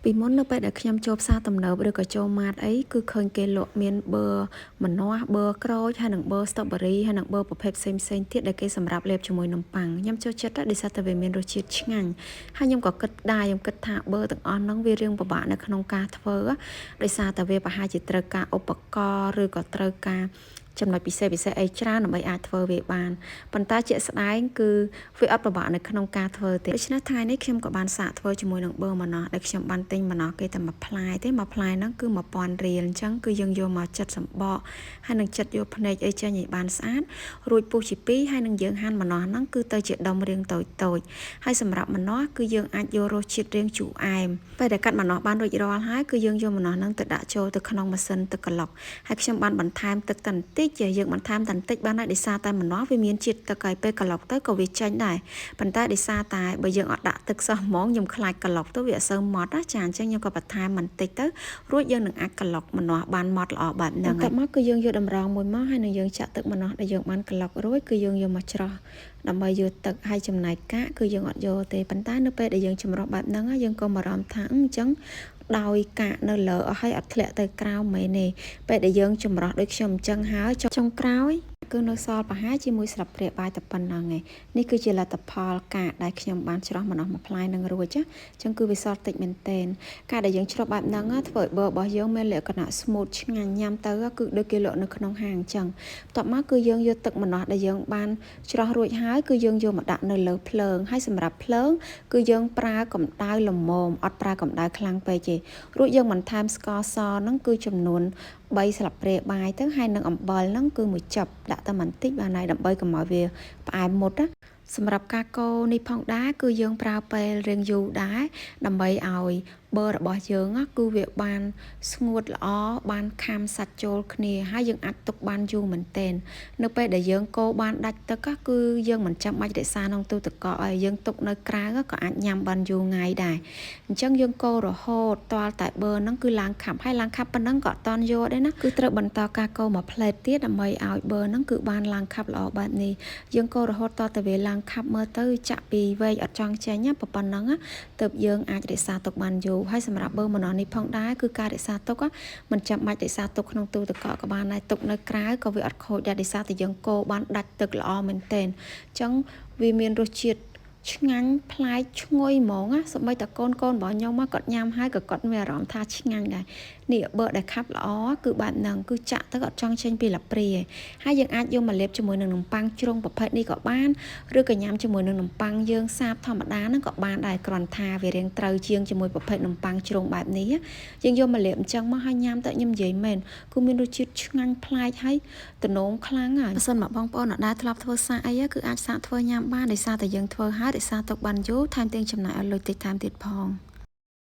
ពីមុននៅពេលដែលខ្ញុំចូលផ្សារទំនើបឬក៏ចូលម៉ាតអីគឺឃើញគេលក់មានប៊ឺម្នាស់ប៊ឺក្រូចហើយនិងប៊ឺស្ទ្រូប៊េរីហើយនិងប៊ឺប្រភេទផ្សេងៗទៀតដែលគេសម្រាប់លាបជាមួយនំប៉័ងខ្ញុំចូលចិត្តដោយសារតែវាមានរសជាតិឆ្ងាញ់ហើយខ្ញុំក៏គិតដែរខ្ញុំគិតថាប៊ឺទាំងអស់ហ្នឹងវារៀងពិបាកនៅក្នុងការធ្វើដោយសារតែវាប្រហែលជាត្រូវការឧបករណ៍ឬក៏ត្រូវការចំណុចពិសេសអីច្រើនដើម្បីអាចធ្វើវាបានប៉ុន្តែជាក់ស្ដែងគឺវាអត់ពិបាកនៅក្នុងការធ្វើទេដូច្នេះថ្ងៃនេះខ្ញុំក៏បានសាកធ្វើជាមួយនឹងប៊ឺម្នាស់ដែលខ្ញុំបានទិញម្នាស់គេតែមួយផ្លែទេមួយផ្លែហ្នឹងគឺ1000រៀលអញ្ចឹងគឺយើងយកមកចិតសម្បកហើយនឹងចិតយកភ្នែកអីចេញឲ្យបានស្អាតរួចពុះជាពីរហើយនឹងយើងហាន់ម្នាស់ហ្នឹងគឺទៅជាដុំរាងតូចហើយសម្រាប់ម្នាស់គឺយើងអាចយករសជាតិរាងជូរអែមពេលដែលកាត់ម្នាស់បានរួចរាល់ហើយគឺយើងយកម្នាស់ហ្នឹងទៅដាក់ចូលទៅក្នុងម៉ាស៊ីនទឹកក្លុកហើយខ្ញុំបានបន្ថែមទឹកតិចយើងបន្ថែមតិចបានហើយដោយសារតែម្នាស់វាមានជាតិទឹកហើយពេលក្លុកទៅក៏វាចេញដែរប៉ុន្តែដោយសារតែបើយើងអត់ដាក់ទឹកសោះហ្មងខ្ញុំខ្លាចក្លុកទៅវាអត់សូវម៉ត់ណាចាអញ្ចឹងខ្ញុំក៏បន្ថែមបន្តិចទៅរួចយើងនឹងអាចក្លុកម្នាស់បានម៉ត់ល្អបែបហ្នឹងហើយមកគឺយើងយកតម្រងមួយមកហើយនឹងយើងចាក់ទឹកម្នាស់ដែលយើងបានក្លុករួចគឺយើងយកមកច្រោះដើម្បីយកទឹកហើយចំណែកកាកគឺយើងអត់យកទេប៉ុន្តែនៅពេលដែលយើងចម្រោះបែបហ្នឹងយើងក៏បារម្ភថាអញ្ចឹងដោយកាកនៅលើអស់ហើយអត់ធ្លាក់ទៅក្រោមមែនទេពេលដែលយើងចម្រោះដូចខ្ញុំអញ្ចឹងហើយចុងក្រោយគឺនៅសល់ប្រហែលជាមួយស្លាបព្រាបាយតែប៉ុណ្ណឹងឯងនេះគឺជាលទ្ធផលកាកដែលខ្ញុំបានច្រោះម្នាស់មួយផ្លែនឹងរួចអញ្ចឹងគឺវាសល់តិចមែនទែនការដែលយើងច្រោះបែបហ្នឹងធ្វើឲ្យប៊ឺរបស់យើងមានលក្ខណៈ smooth ឆ្ងាញ់ញ៉ាំទៅគឺដូចគេលក់នៅក្នុងហាងអញ្ចឹងបន្ទាប់មកគឺយើងយកទឹកម្នាស់ដែលយើងបានច្រោះរួចហើយគឺយើងយកមកដាក់នៅលើភ្លើងហើយសម្រាប់ភ្លើងគឺយើងប្រើកម្ដៅល្មមអត់ប្រើកម្ដៅខ្លាំងពេកទេរួចយើងបន្ថែមស្ករសហ្នឹងគឺចំនួន3ស្លាបព្រាបាយទៅហើយនឹងអំបិលហ្នឹងគឺមួយចិបដាក់តែបន្តិចបានហើយដើម្បីកុំឲ្យវាផ្អែមមុតណាសម្រាប់ការកូរនេះផងដែរគឺយើងប្រើពេលរៀងយូរដែរដើម្បីឲ្យប៊ឺរបស់យើងគឺវាបានស្ងួតល្អបានខាំសាច់ចូលគ្នាហើយយើងអាចទុកបានយូរមែនទែននៅពេលដែលយើងកូរបានដាច់ទឹកគឺយើងមិនចាំបាច់រក្សាក្នុងទូទឹកកកឲ្យយើងទុកនៅក្រៅក៏អាចញ៉ាំបានយូរថ្ងៃដែរអញ្ចឹងយើងកូររហូតទាល់តែប៊ឺហ្នឹងគឺឡើងខាប់ហើយឡើងខាប់ប៉ុណ្ណឹងក៏អត់តន់យកដែរណាគឺត្រូវបន្តការកូរមួយផ្លែតទៀតដើម្បីឲ្យប៊ឺហ្នឹងគឺបានឡើងខាប់ល្អបែបនេះយើងកូររហូតទាល់តែវាឡើងខាប់មើលទៅចាក់ពីវែកអត់ចង់ចេញប៉ុណ្ណឹងទើបយើងអាចរក្សាទុកបានយូរហើយសម្រាប់ប៊ឺម្នាស់នេះផងដែរគឺការរក្សាទុកមិនចាំបាច់រក្សាទុកក្នុងទូទឹកកកក៏បានដែរទុកនៅក្រៅក៏វាអត់ខូចដែរដោយសារតែយើងកូរបានដាច់ទឹកល្អមែនទែនអញ្ចឹងវាមានរសជាតិឆ្ងាញ់ប្លែកឈ្ងុយហ្មងសូម្បីតែកូនរបស់ខ្ញុំគាត់ញ៉ាំហើយក៏គាត់មានអារម្មណ៍ថាឆ្ងាញ់ដែរនេះប៊ឺដែលខាប់ល្អគឺបែបហ្នឹងគឺចាក់ទៅអត់ចង់ចេញពីឡាព្រាហើយយើងអាចយកមកលាបជាមួយនឹងនំប៉័ងជ្រុងប្រភេទនេះក៏បានឬក៏ញ៉ាំជាមួយនឹងនំប៉័ងយើងសាបធម្មតាហ្នឹងក៏បានដែរគ្រាន់ថាវារៀងត្រូវជាងជាមួយប្រភេទនំប៉័ងជ្រុងបែបនេះយើងយកមកលាបអញ្ចឹងមកហើយញ៉ាំទៅខ្ញុំនិយាយមែនគឺមានរសជាតិឆ្ងាញ់ប្លែកហើយទំនងខ្លាំងហើយបើសិនមកបងប្អូនអ្នកដែលធ្លាប់ធ្វើសាកអីគឺអាចសាកធ្វើញ៉ាំបានដោយសារតែយើងធ្វើហើយរក្សាទុកបានយូរថែមទាំងចំណាយឲ្យលុយតិចថែមទៀតផង